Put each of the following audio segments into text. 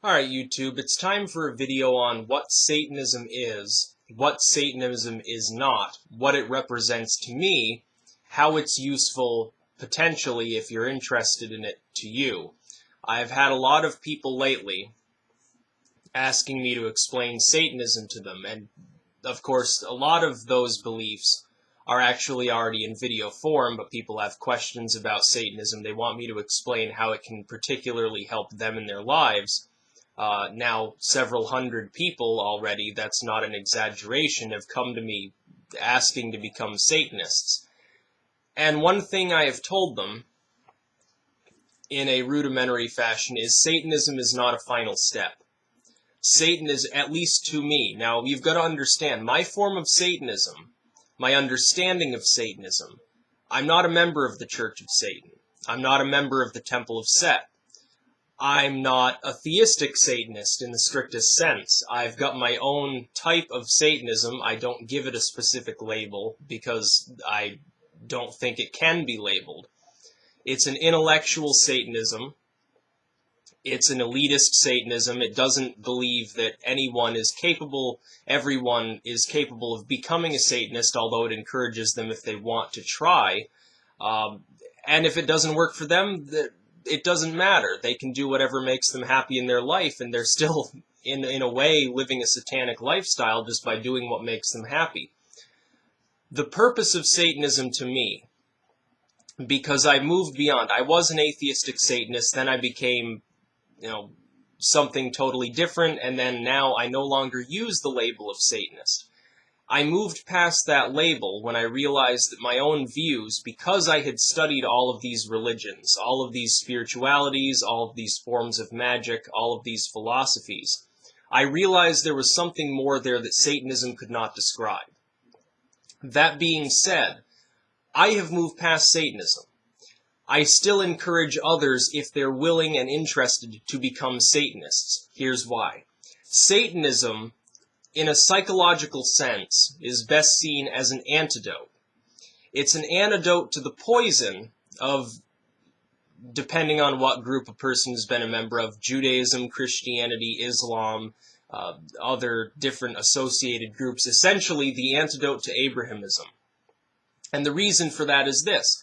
Alright YouTube, it's time for a video on what Satanism is, what Satanism is not, what it represents to me, how it's useful, potentially, if you're interested in it, to you. I've had a lot of people lately asking me to explain Satanism to them, and of course a lot of those beliefs are actually already in video form, but people have questions about Satanism. They want me to explain how it can particularly help them in their lives. Now, several hundred people already, that's not an exaggeration, have come to me asking to become Satanists. And one thing I have told them, in a rudimentary fashion, is Satanism is not a final step. Satan is, at least to me, now you've got to understand, my form of Satanism, my understanding of Satanism, I'm not a member of the Church of Satan. I'm not a member of the Temple of Set. I'm not a theistic Satanist in the strictest sense. I've got my own type of Satanism. I don't give it a specific label because I don't think it can be labeled. It's an intellectual Satanism. It's an elitist Satanism. It doesn't believe that anyone is capable, everyone is capable of becoming a Satanist, although it encourages them if they want to try. And if it doesn't work for them, it doesn't matter. They can do whatever makes them happy in their life, and they're still, in a way, living a satanic lifestyle just by doing what makes them happy. The purpose of Satanism to me, because I moved beyond, I was an atheistic Satanist, then I became, something totally different, and then now I no longer use the label of Satanist. I moved past that label when I realized that my own views, because I had studied all of these religions, all of these spiritualities, all of these forms of magic, all of these philosophies, I realized there was something more there that Satanism could not describe. That being said, I have moved past Satanism. I still encourage others, if they're willing and interested, to become Satanists. Here's why. Satanism, in a psychological sense, is best seen as an antidote. It's an antidote to the poison of, depending on what group a person has been a member of, Judaism, Christianity, Islam, other different associated groups, essentially the antidote to Abrahamism. And the reason for that is this.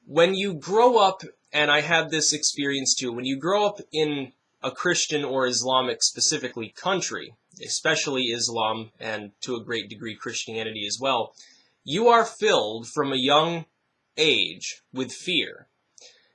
When you grow up, and I had this experience too, when you grow up in a Christian or Islamic specifically country, especially Islam, and to a great degree Christianity as well, you are filled from a young age with fear.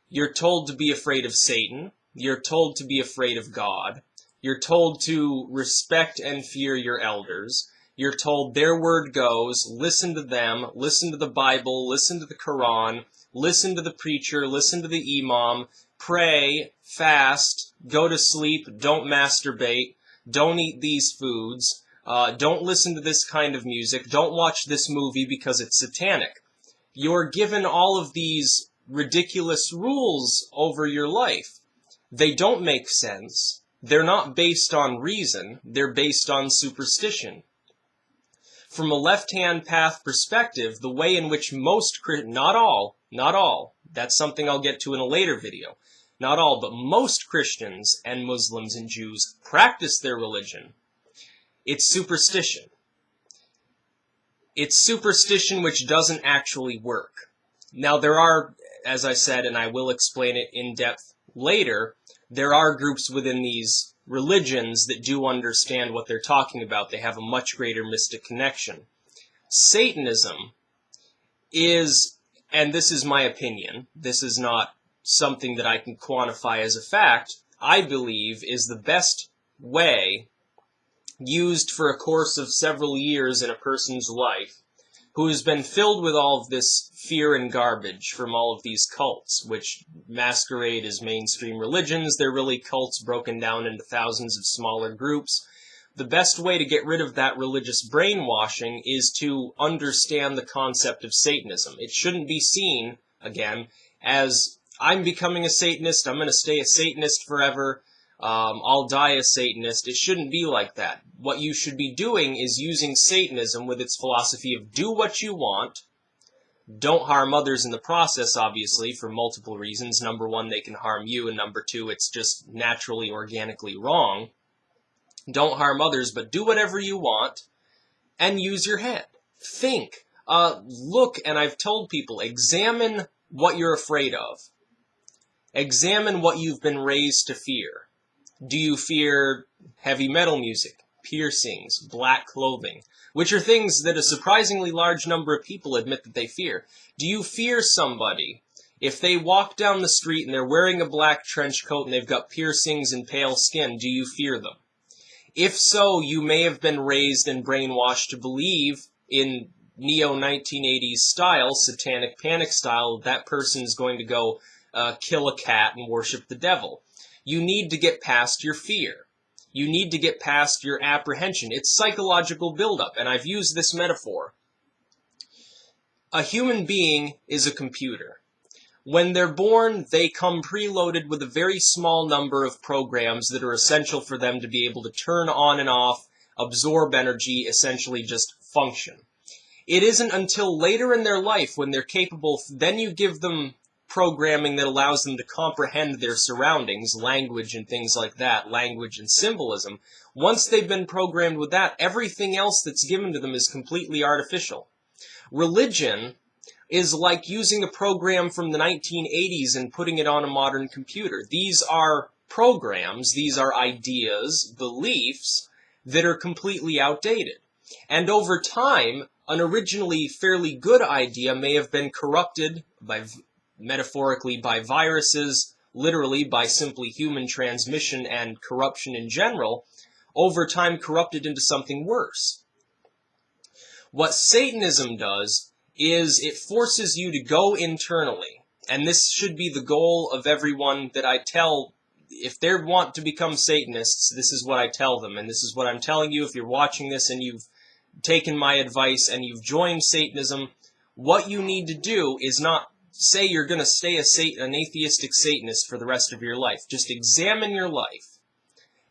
You're told to be afraid of Satan. You're told to be afraid of God. You're told to respect and fear your elders. You're told their word goes, listen to them, listen to the Bible, listen to the Quran, listen to the preacher, listen to the imam, pray, fast, go to sleep, don't masturbate, don't eat these foods, don't listen to this kind of music, don't watch this movie because it's satanic. You're given all of these ridiculous rules over your life. They don't make sense. They're not based on reason. They're based on superstition. From a left-hand path perspective, the way in which most, not all, that's something I'll get to in a later video, not all, but most Christians and Muslims and Jews practice their religion. It's superstition. It's superstition which doesn't actually work. Now there are, as I said, and I will explain it in depth later, there are groups within these religions that do understand what they're talking about. They have a much greater mystic connection. Satanism is, and this is my opinion, this is not something that I can quantify as a fact, I believe is the best way, used for a course of several years in a person's life, who has been filled with all of this fear and garbage from all of these cults, which masquerade as mainstream religions. They're really cults broken down into thousands of smaller groups. The best way to get rid of that religious brainwashing is to understand the concept of Satanism. It shouldn't be seen, again, as I'm becoming a Satanist, I'm going to stay a Satanist forever, I'll die a Satanist. It shouldn't be like that. What you should be doing is using Satanism with its philosophy of do what you want, Don't harm others in the process, obviously, for multiple reasons. Number one, they can harm you, and number two, it's just naturally, organically wrong. Don't harm others, but do whatever you want, and use your head. Think. Look, and I've told people, examine what you're afraid of. Examine what you've been raised to fear. Do you fear heavy metal music, piercings, black clothing, which are things that a surprisingly large number of people admit that they fear? Do you fear somebody if they walk down the street and they're wearing a black trench coat and they've got piercings and pale skin? Do you fear them? If so, you may have been raised and brainwashed to believe in neo-1980s style, satanic panic style, that person's going to go kill a cat and worship the devil. You need to get past your fear. You need to get past your apprehension. It's psychological buildup, and I've used this metaphor. A human being is a computer. When they're born, they come preloaded with a very small number of programs that are essential for them to be able to turn on and off, absorb energy, essentially just function. It isn't until later in their life when they're capable, then you give them programming that allows them to comprehend their surroundings, language and things like that, language and symbolism. Once they've been programmed with that, everything else that's given to them is completely artificial. Religion is like using a program from the 1980s and putting it on a modern computer. These are programs, these are ideas, beliefs that are completely outdated. And over time, an originally fairly good idea may have been corrupted by, metaphorically, by viruses, literally by simply human transmission and corruption in general, over time corrupted into something worse. What Satanism does is it forces you to go internally, and this should be the goal of everyone that I tell. If they want to become Satanists, this is what I tell them, and this is what I'm telling you if you're watching this and you've taken my advice and you've joined Satanism. What you need to do is not say you're going to stay an atheistic Satanist for the rest of your life. Just examine your life.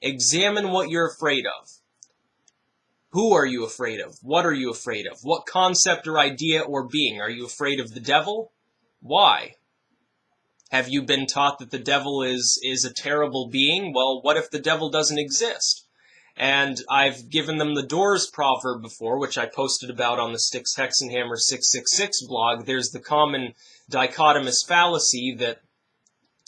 Examine what you're afraid of. Who are you afraid of? What are you afraid of? What concept or idea or being? Are you afraid of the devil? Why? Have you been taught that the devil is a terrible being? Well, what if the devil doesn't exist? And I've given them the Doors proverb before, which I posted about on the Styx Hexenhammer 666 blog. There's the common dichotomous fallacy that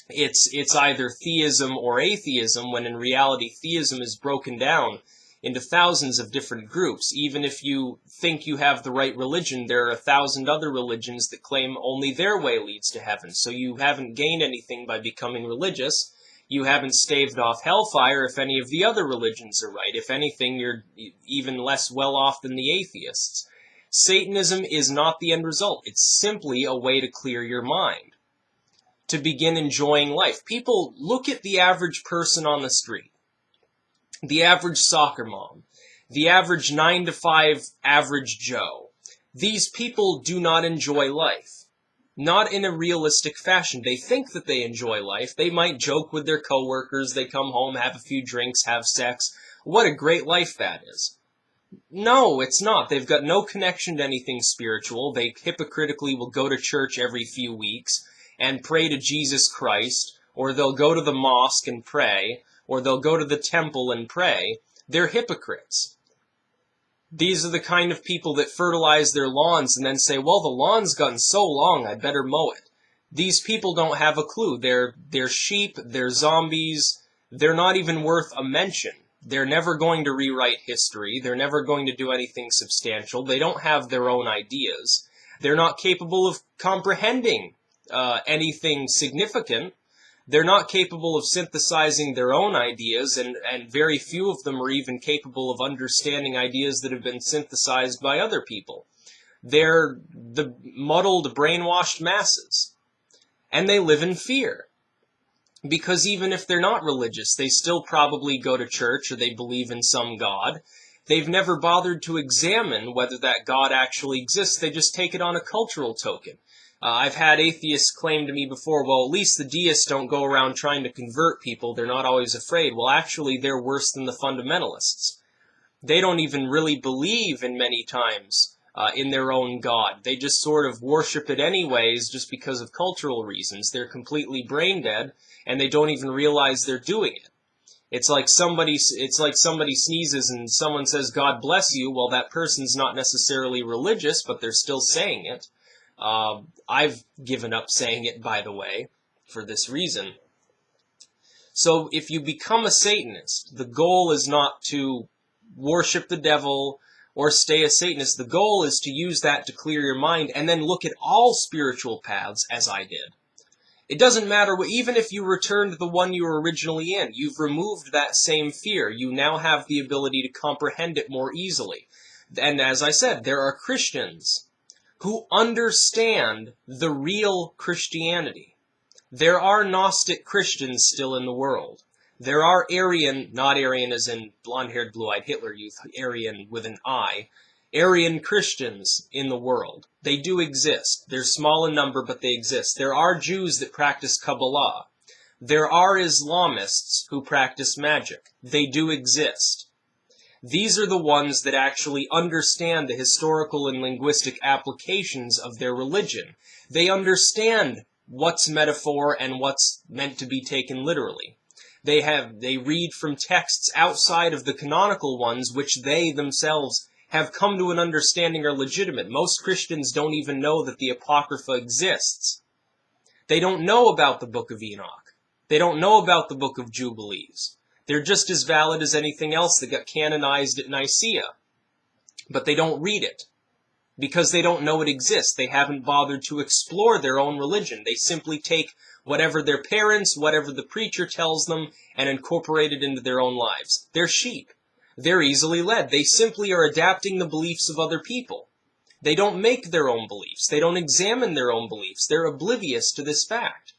it's either theism or atheism, when in reality theism is broken down into thousands of different groups. Even if you think you have the right religion, there are 1,000 other religions that claim only their way leads to heaven. So you haven't gained anything by becoming religious. You haven't staved off hellfire if any of the other religions are right. If anything, you're even less well off than the atheists. Satanism is not the end result. It's simply a way to clear your mind, to begin enjoying life. People, look at the average person on the street. The average soccer mom, the average 9-to-5 average Joe. These people do not enjoy life. Not in a realistic fashion. They think that they enjoy life. They might joke with their coworkers. They come home, have a few drinks, have sex. What a great life that is. No, it's not. They've got no connection to anything spiritual. They hypocritically will go to church every few weeks and pray to Jesus Christ, or they'll go to the mosque and pray, or they'll go to the temple and pray. They're hypocrites. These are the kind of people that fertilize their lawns and then say, well, the lawn's gotten so long, I better mow it. These people don't have a clue. They're sheep, they're zombies, they're not even worth a mention. They're never going to rewrite history. They're never going to do anything substantial. They don't have their own ideas. They're not capable of comprehending anything significant. They're not capable of synthesizing their own ideas, and very few of them are even capable of understanding ideas that have been synthesized by other people. They're the muddled, brainwashed masses. And they live in fear. Because even if they're not religious, they still probably go to church or they believe in some God. They've never bothered to examine whether that God actually exists. They just take it on a cultural token. I've had atheists claim to me before, well, at least the deists don't go around trying to convert people. They're not always afraid. Well, actually, they're worse than the fundamentalists. They don't even really believe in many times in their own god. They just sort of worship it anyways just because of cultural reasons. They're completely brain dead, and they don't even realize they're doing it. It's like somebody sneezes and someone says, "God bless you." Well, that person's not necessarily religious, but they're still saying it. I've given up saying it, by the way, for this reason. So if you become a Satanist, the goal is not to worship the devil or stay a Satanist. The goal is to use that to clear your mind and then look at all spiritual paths as I did. It doesn't matter what, even if you return to the one you were originally in, you've removed that same fear. You now have the ability to comprehend it more easily. And as I said, there are Christians who understand the real Christianity. There are Gnostic Christians still in the world. There are Aryan, not Aryan as in blonde-haired, blue-eyed Hitler Youth, Aryan with an I, Aryan Christians in the world. They do exist. They're small in number, but they exist. There are Jews that practice Kabbalah. There are Islamists who practice magic. They do exist. These are the ones that actually understand the historical and linguistic applications of their religion. They understand what's metaphor and what's meant to be taken literally. They read from texts outside of the canonical ones, which they themselves have come to an understanding are legitimate. Most Christians don't even know that the Apocrypha exists. They don't know about the Book of Enoch. They don't know about the Book of Jubilees. They're just as valid as anything else that got canonized at Nicaea. But they don't read it, because they don't know it exists. They haven't bothered to explore their own religion. They simply take whatever their parents, whatever the preacher tells them, and incorporate it into their own lives. They're sheep. They're easily led. They simply are adapting the beliefs of other people. They don't make their own beliefs. They don't examine their own beliefs. They're oblivious to this fact.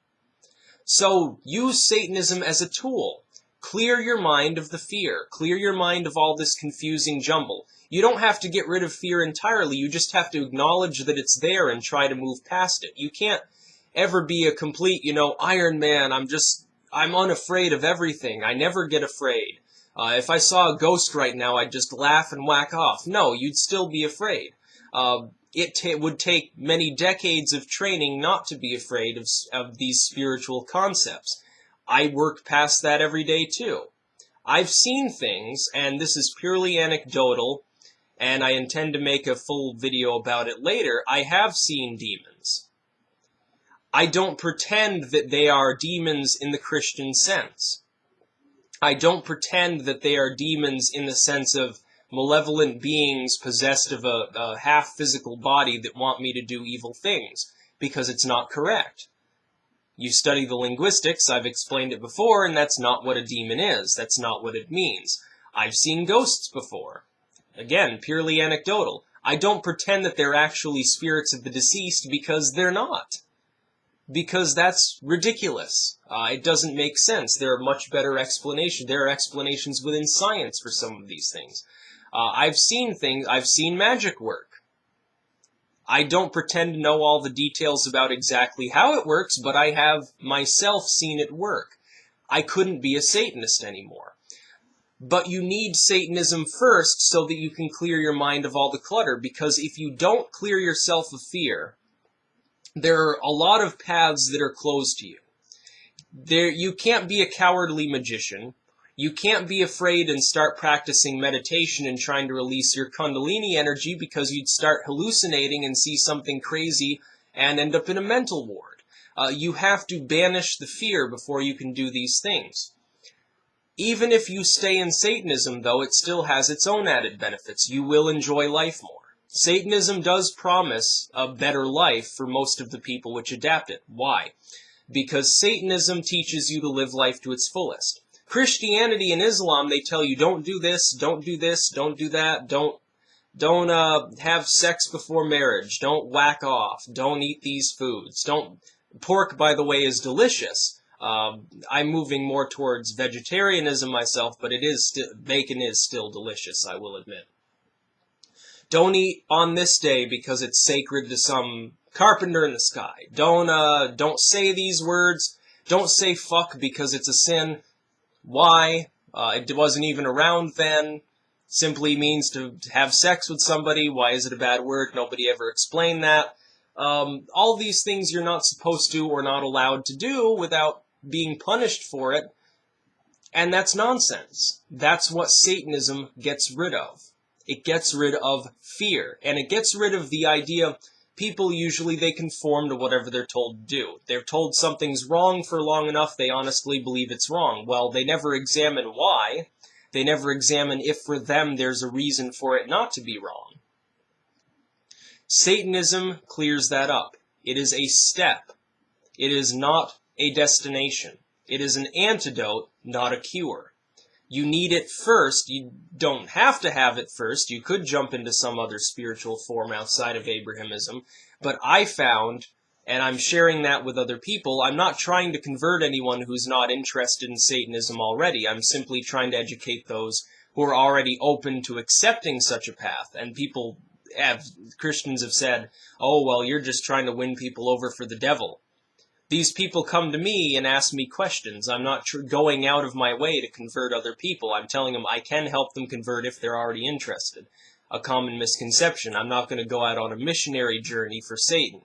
So use Satanism as a tool. Clear your mind of the fear. Clear your mind of all this confusing jumble. You don't have to get rid of fear entirely. You just have to acknowledge that it's there and try to move past it. You can't ever be a complete, Iron Man. I'm unafraid of everything. I never get afraid. If I saw a ghost right now, I'd just laugh and whack off. No, you'd still be afraid. It would take many decades of training not to be afraid of these spiritual concepts. I work past that every day too. I've seen things, and this is purely anecdotal, and I intend to make a full video about it later. I have seen demons. I don't pretend that they are demons in the Christian sense. I don't pretend that they are demons in the sense of malevolent beings possessed of a half-physical body that want me to do evil things, because it's not correct. You study the linguistics, I've explained it before, and that's not what a demon is. That's not what it means. I've seen ghosts before. Again, purely anecdotal. I don't pretend that they're actually spirits of the deceased, because they're not. Because that's ridiculous. It doesn't make sense. There are much better explanations. There are explanations within science for some of these things. I've seen magic work. I don't pretend to know all the details about exactly how it works, but I have myself seen it work. I couldn't be a Satanist anymore. But you need Satanism first so that you can clear your mind of all the clutter, because if you don't clear yourself of fear, there are a lot of paths that are closed to you. You can't be a cowardly magician. You can't be afraid and start practicing meditation and trying to release your Kundalini energy, because you'd start hallucinating and see something crazy and end up in a mental ward. You have to banish the fear before you can do these things. Even if you stay in Satanism, though, it still has its own added benefits. You will enjoy life more. Satanism does promise a better life for most of the people which adapt it. Why? Because Satanism teaches you to live life to its fullest. Christianity and Islam, they tell you, don't do this, don't do this, don't do that, don't have sex before marriage, don't whack off, don't eat these foods, pork, by the way, is delicious. I'm moving more towards vegetarianism myself, but bacon is still delicious, I will admit. Don't eat on this day because it's sacred to some carpenter in the sky. Don't say these words. Don't say fuck because it's a sin. Why? It wasn't even around then. simply means to have sex with somebody. Why is it a bad word? Nobody ever explained that. All these things you're not supposed to or not allowed to do without being punished for it. And that's nonsense. That's what Satanism gets rid of. It gets rid of fear. And it gets rid of the idea people usually, they conform to whatever they're told to do. They're told something's wrong for long enough, they honestly believe it's wrong. Well, they never examine why. They never examine if for them there's a reason for it not to be wrong. Satanism clears that up. It is a step. It is not a destination. It is an antidote, not a cure. You need it first. You don't have to have it first. You could jump into some other spiritual form outside of Abrahamism. But I found, and I'm sharing that with other people, I'm not trying to convert anyone who's not interested in Satanism already. I'm simply trying to educate those who are already open to accepting such a path. And Christians have said, oh, well, you're just trying to win people over for the devil. These people come to me and ask me questions. I'm not going out of my way to convert other people. I'm telling them I can help them convert if they're already interested. A common misconception. I'm not going to go out on a missionary journey for Satan.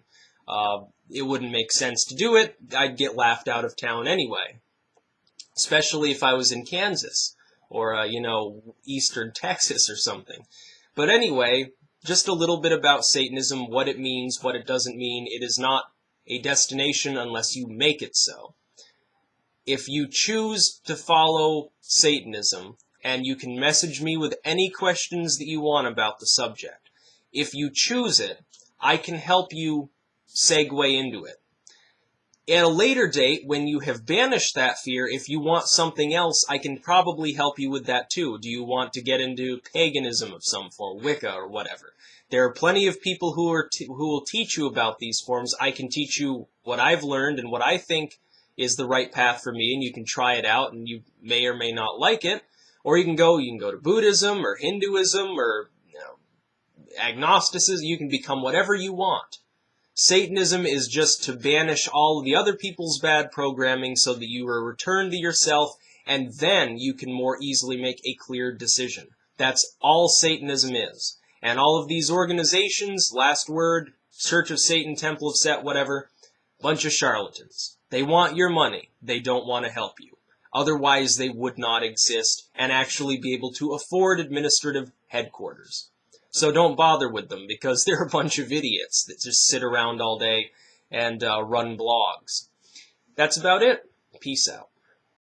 It wouldn't make sense to do it. I'd get laughed out of town anyway. Especially if I was in Kansas or, eastern Texas or something. But anyway, just a little bit about Satanism, what it means, what it doesn't mean. It is not a destination unless you make it so. If you choose to follow Satanism, and you can message me with any questions that you want about the subject, if you choose it, I can help you segue into it. At a later date, when you have banished that fear, if you want something else, I can probably help you with that too. Do you want to get into paganism of some form, Wicca or whatever? There are plenty of people who will teach you about these forms. I can teach you what I've learned and what I think is the right path for me, and you can try it out, and you may or may not like it. Or you can go to Buddhism or Hinduism or agnosticism. You can become whatever you want. Satanism is just to banish all of the other people's bad programming so that you are returned to yourself, and then you can more easily make a clear decision. That's all Satanism is. And all of these organizations, Last Word, Church of Satan, Temple of Set, whatever, bunch of charlatans. They want your money. They don't want to help you. Otherwise, they would not exist and actually be able to afford administrative headquarters. So don't bother with them, because they're a bunch of idiots that just sit around all day and run blogs. That's about it. Peace out.